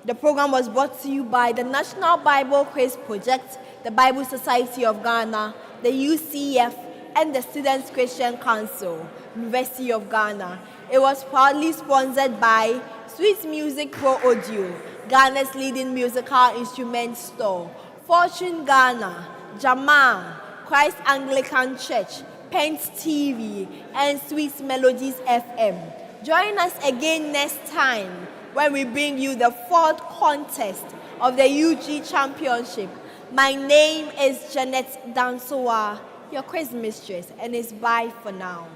The program was brought to you by the National Bible Quiz Project, the Bible Society of Ghana, the UCF, and the Students Christian Council, University of Ghana. It was proudly sponsored by Sweet Music Pro Audio, Ghana's leading musical instrument store, Fortune Ghana, Jamal, Christ Anglican Church, Pent TV, and Sweet Melodies FM. Join us again next time when we bring you the 4th contest of the UG Championship. My name is Janet Dansoa, your quiz mistress, and it's bye for now.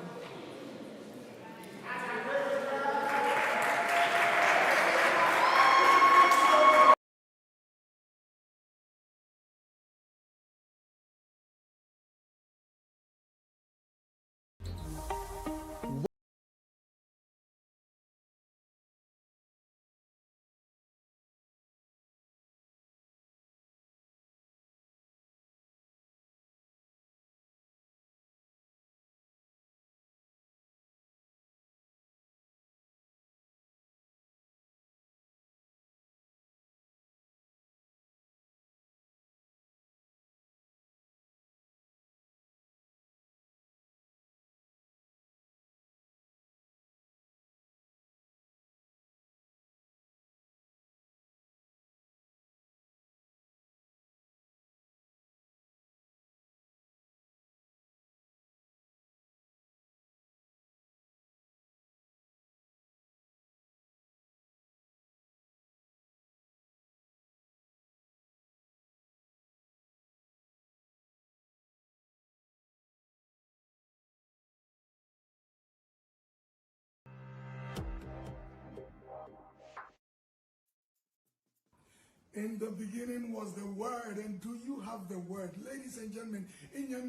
In the beginning was the Word, and do you have the Word? Ladies and gentlemen, in your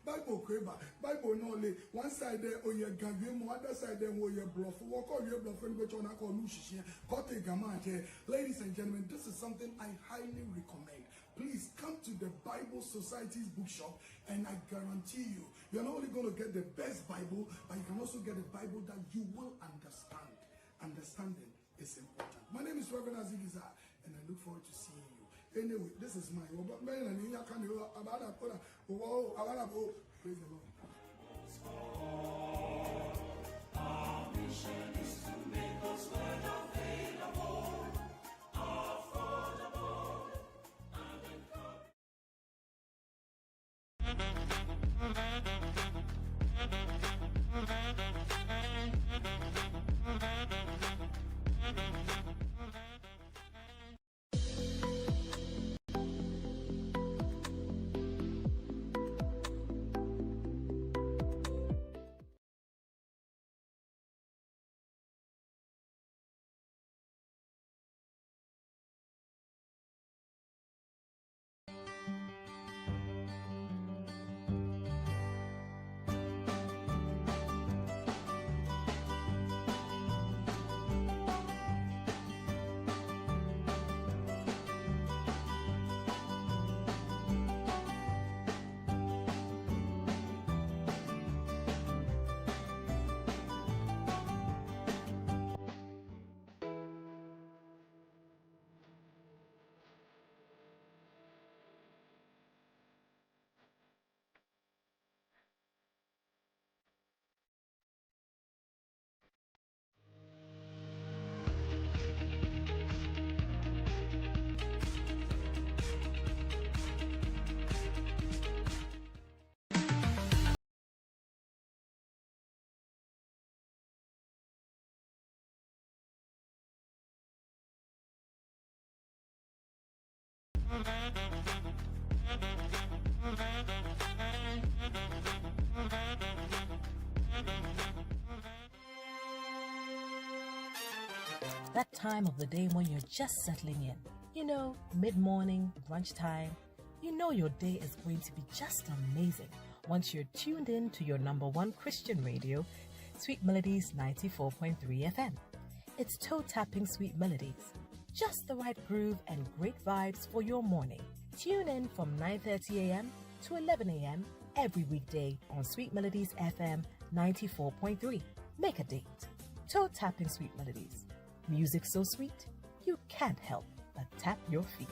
Bible Kweba, Bible Nole, one side there, or your Gavim, other side there, or your bluff, walk all your bluff, and which one I call Lucia, Kote Gamante. Ladies and gentlemen, this is something I highly recommend. Please come to the Bible Society's bookshop, and I guarantee you, you're not only going to get the best Bible, but you can also get a Bible that you will understand. Understanding is important. My name is Reverend Azigiza, and I look forward to seeing you. Anyway, this is my praise the Lord. Our mission is to make God's word available. That time of the day when you're just settling in. You know, mid-morning, brunch time. You know your day is going to be just amazing once you're tuned in to your number one Christian radio, Sweet Melodies 94.3 FM. It's toe-tapping Sweet Melodies. Just the right groove and great vibes for your morning. Tune in from 9:30 a.m. to 11 a.m. every weekday on Sweet Melodies FM 94.3. Make a date. Toe-tapping Sweet Melodies. Music so sweet, you can't help but tap your feet.